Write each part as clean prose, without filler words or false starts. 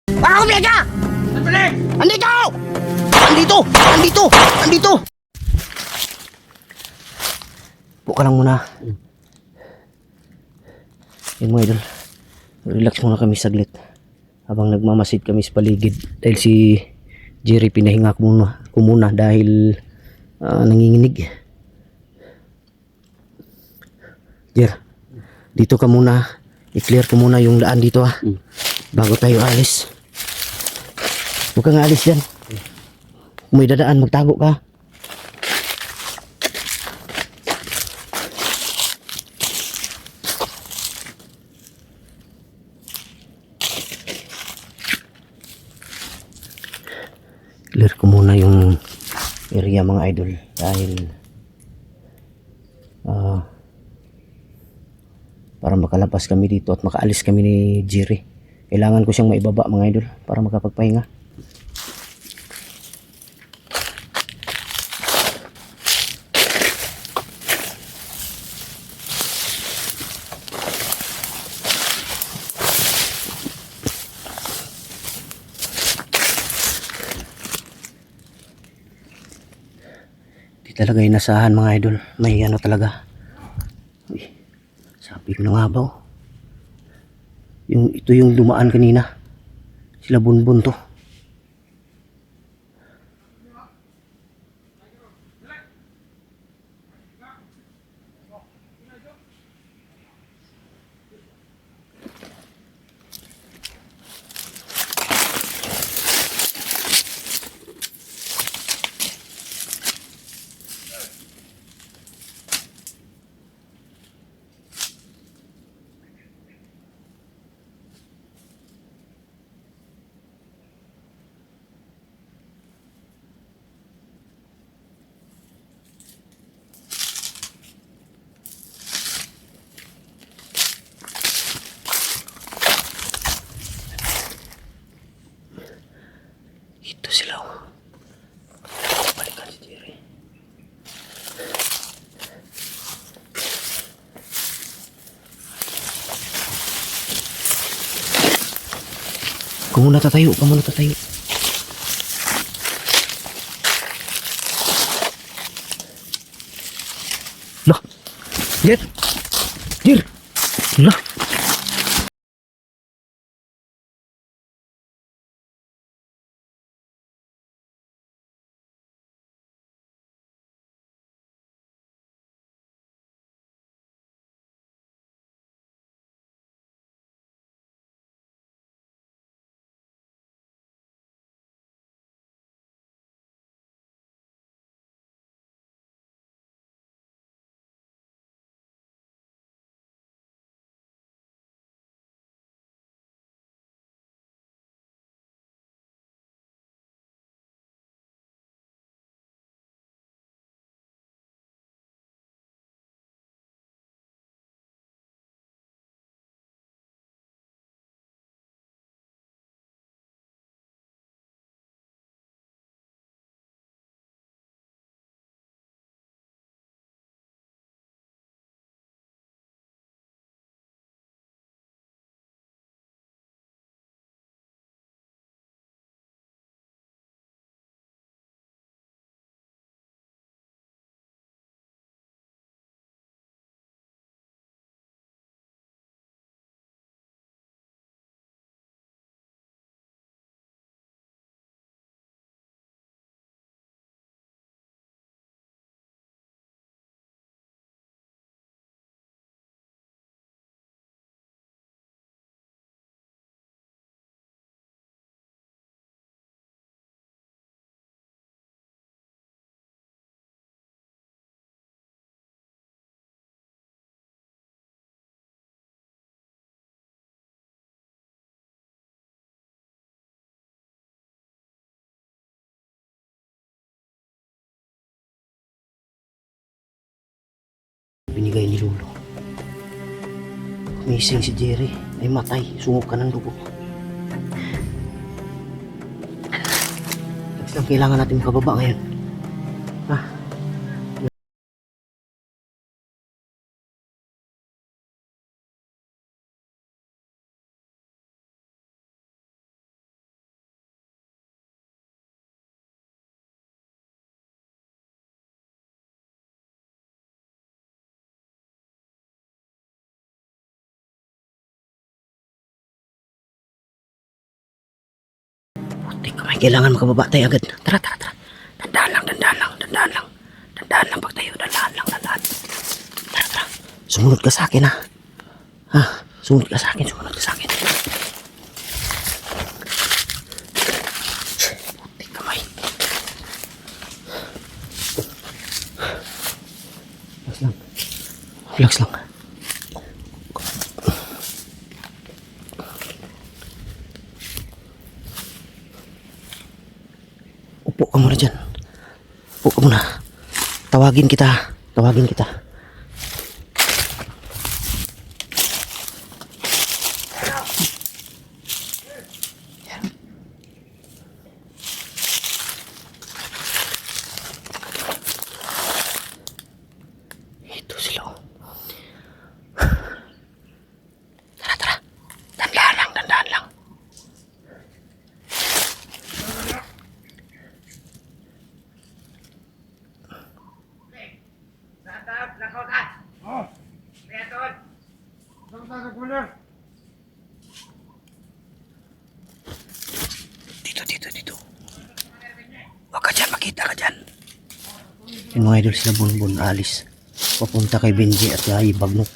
Baka kumiyaka! Andito! Andito! Andito! Andito! Buka lang muna. Yan mga idol. Relax muna kami saglit. Habang nagmamasid kami sa paligid. Dahil si Jerry pinahinga ko muna dahil nanginginig. Jer, dito ka muna. I-clear ko muna yung daan dito bago tayo alis. Huwag kang alis dyan. Kung may dadaan, magtago ka. Clear ko muna yung area mga idol dahil para makalabas kami dito at makaalis kami ni Jerry. Kailangan ko siyang maibaba mga idol para makapagpahinga. Di talaga inasahan mga idol. May ano talaga. Uy, sabi ko na nga ba ito yung dumaan kanina. Sila bunbun to. Ito sila. Balikan si Jerry. Kung muna tatayo, Lah, Jer, Jer, lah. Binigay ni Lolo. Missing si Jerry. Ay matay. Sungok ka ng dugo. Lang kailangan natin makababa ngayon. Kailangan makababa tayo agad. Tara, tara, tara. Dandaan lang, dandaan lang, dandaan lang. Dandaan lang pag tayo, dandaan lang, dandaan. Tara, tara. Sumunod ka sa akin ha. Ha? Sumunod ka sa akin, sumunod ka sa akin. Putik kamay. Relax lang. Relax lang. Upo ka muna dyan. Upo ka muna. Tawagin kita. Tawagin kita. Ito sila. Tara, tara. Dandaan lang, dandaan lang. Dito, dito, dito. Huwag ka dyan, makita ka dyan. Yung mga idol sila Bunbun, alis. Papunta kay Benji at Yai Bagnot.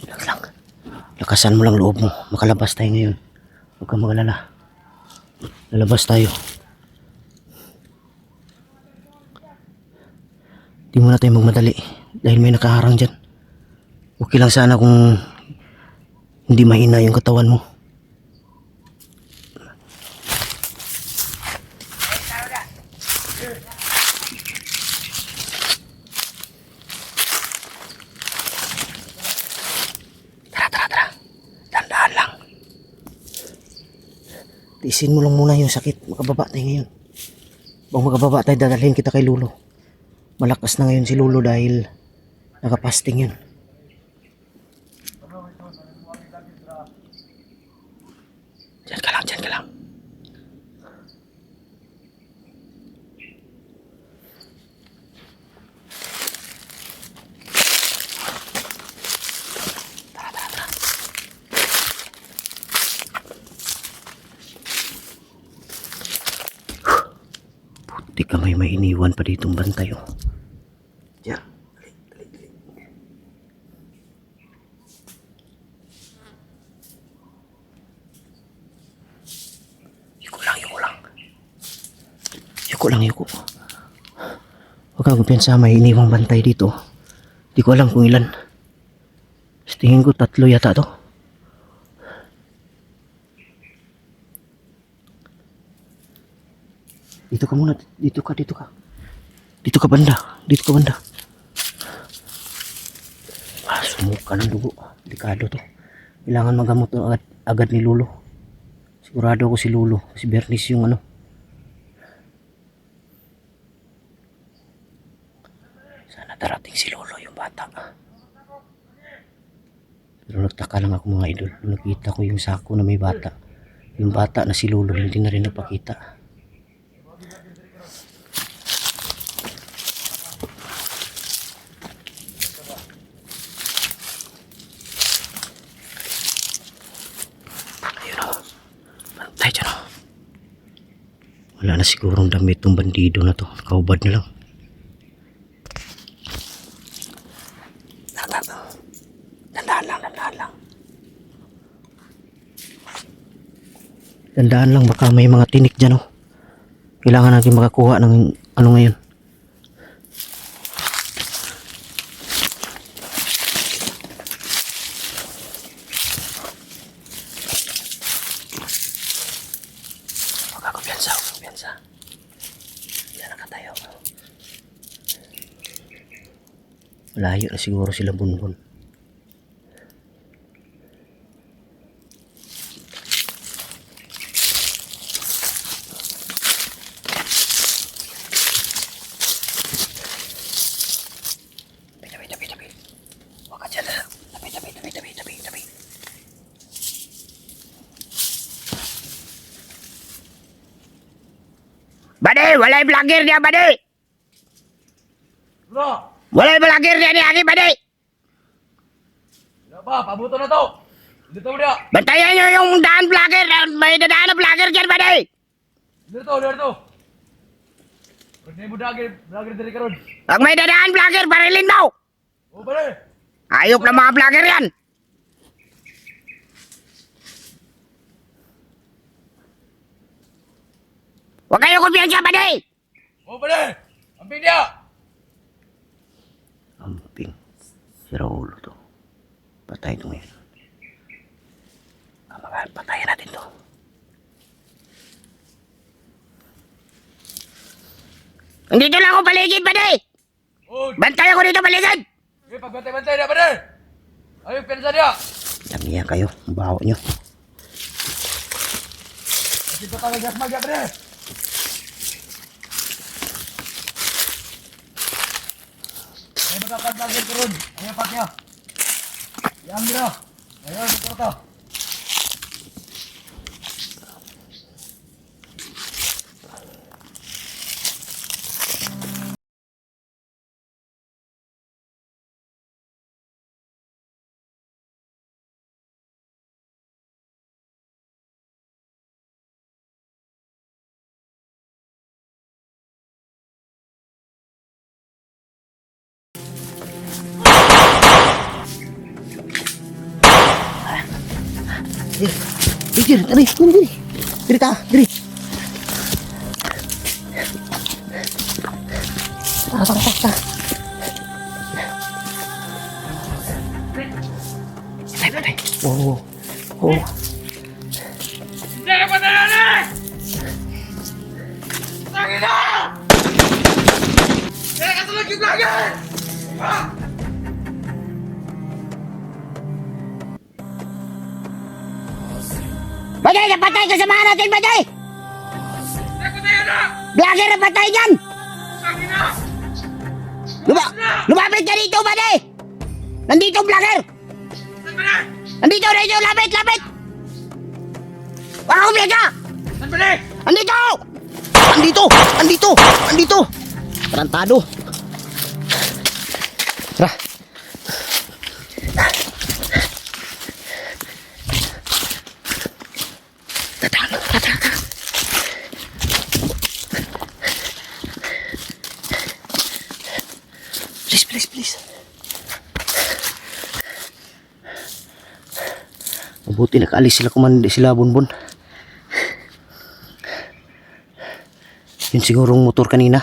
Relax lang. Lakasan mo lang loob mo. Makalabas tayo ngayon. Huwag kang magalala. Lalabas tayo. Di muna tayo magmadali. Dahil may nakaharang dyan. Okay lang sana kung hindi mahina yung katawan mo. Tara, tara, tara. Dandaan lang. Tiisin mo lang muna yung sakit. Makababa tayo ngayon. Kung makababa tayo, dadalhin kita kay Lulo. Malakas na ngayon si Lulo dahil nakapasting yun. Diyan ka lang, diyan ka lang. Tara, tara, tara. Puti ka may iniwan pa ditong bantay oh. Diyan. Yuko lang, yuko. Huwag kang kumpiyansa, may iniwang bantay dito. Di ko alam kung ilan. Sa tingin ko 3 yata to. Dito ka muna, dito ka, dito ka. Dito ka banda, dito ka banda. Sumuka ng dugo. Delikado to. Kailangan magamot to agad ni Lulo. Sigurado ako si Lulo. Si Bernice yung ano. Sana darating si Lolo yung bata. Pero nagtaka lang ako mga idol. Nung nakita ko yung sako na may bata. Yung bata na si Lolo hindi na rin napakita. Ayun o. Bantay dyan o. Wala na sigurong damit ng bandido na to. Kaubad na lang. Dandaan lang, dandaan lang. Dandaan lang, baka may mga tinik dyan oh. Kailangan natin makakuha ng ano ngayon. Huwag ka kumpiyansa, huwag ka kumpiyansa. Diyan na ka tayo. Malayo na siguro sila Bunbun. Tabi. Huwag ka dyan na. Tabi. Bade, walay vlogger niya, Bade! Bro, Walay vlogger niya ni Aki, Bade! ano ba? Pabuto na to. Dito mo dia. Bantayan nyo yung daan vlogger. May dadaan na vlogger dyan, baday. Dito. Pwede mo vlogger dari karon. Pag may dadaan vlogger, barilin mo. Oh, pare. Ayop na mga vlogger yan. Huwag kayo kumpiyansa, baday. Oh, pare. Amping dia. Amping. Si Raul to. Patay ito ngayon. Patayin natin to. Nandito lang ako paligid, baday. Oh, Bantay ako dito paligid. pagbantay-bantay dia, pare. Ayo pensa dia. Lamiya kayo. Ang baho nyo. Kasi patay gas mag dia, pare. Ay matakan vlogger karon. Ayo pakya. Yang dia. Ayo suporta. Diri, diri. Diri ka, diri. Tara. Patay. Oh. Dia patay na. Sakit na. Dia katulog yung vlogger. Ah! Baday, napatay ka sa mga natin, baday! Dia patay na. Vlogger na patay dyan! Sakit na. Lumapit ka dito, baday! Nandito ang vlogger! Saan pare? Nandito, lapit! Wala akong vlogger! Saan pare? Andito! Tarantado! Tara! Tara! Please. Mabuti nakaalis sila sila Bonbon. Yun sigurong motor kanina.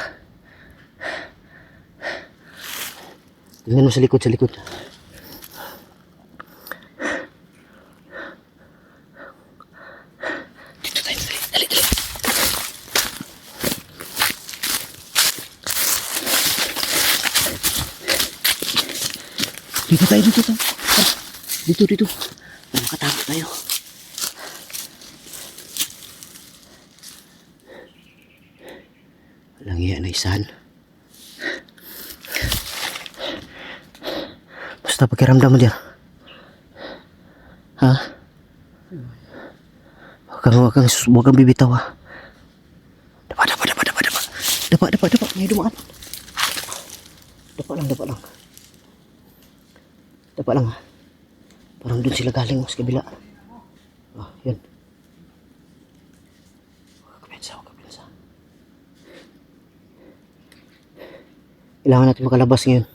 Tingnan mo sa likod. Dito tayo, dali. Dito tayo. Dito. Makatago tayo. Walang iya na isahan. Basta pakiramdam mo diyan. Ha? Huwag kang bibitaw ha. Dapa. May dumaan. Dapa lang ha. Parang dun sila galing sa kabila. Oh, yun. Huwag kapensa. Kailangan natin makalabas ngayon.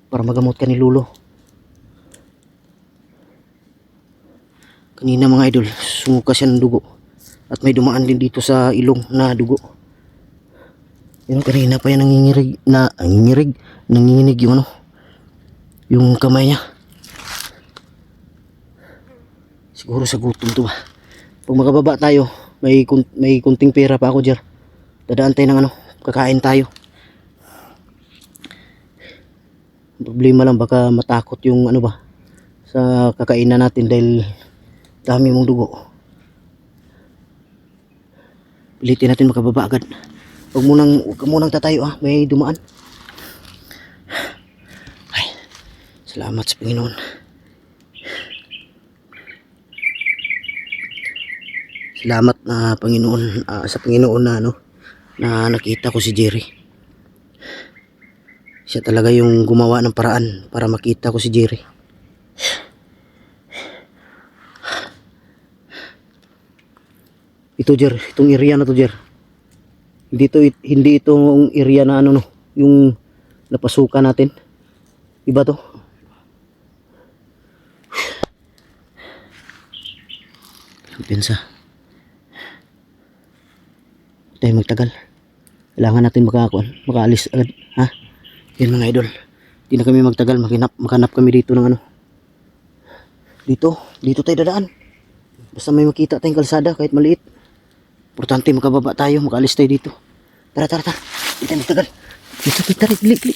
Para magamot ka ni Lulo. Kanina mga idol, sumuka siya ng dugo. At may dumaan din dito sa ilong na dugo. Yun, kanina pa yan nanginginig yung yung kamay niya. Siguro sa gutom to ba. Pag makababa tayo, may kunting pera pa ako dyan. Dadaan tayo ng kakain tayo. Problema lang baka matakot yung sa kakainan natin dahil dami mong dugo. Pilitin natin makababa agad. Huwag ka munang tatayo may dumaan. Ay, salamat sa Panginoon. Salamat na Panginoon, sa Panginoon na nakita ko si Jerry. Siya talaga yung gumawa ng paraan para makita ko si Jerry. Ito, Jer. Itong area na to, Jer. Hindi itong area na ano, no. Yung napasukan natin. Iba to. Pinsa. Tayo magtagal. Kailangan natin makaalis agad. Ha? Yan mga idol. Hindi na kami magtagal. Makanap kami dito ng ano. Dito tayo dadaan. Basta may makita tayong kalsada kahit maliit. Importante makababa tayo. Makaalis tayo dito. Tara. Hindi tayo magtagal. Dito tayo. Tara. Bili.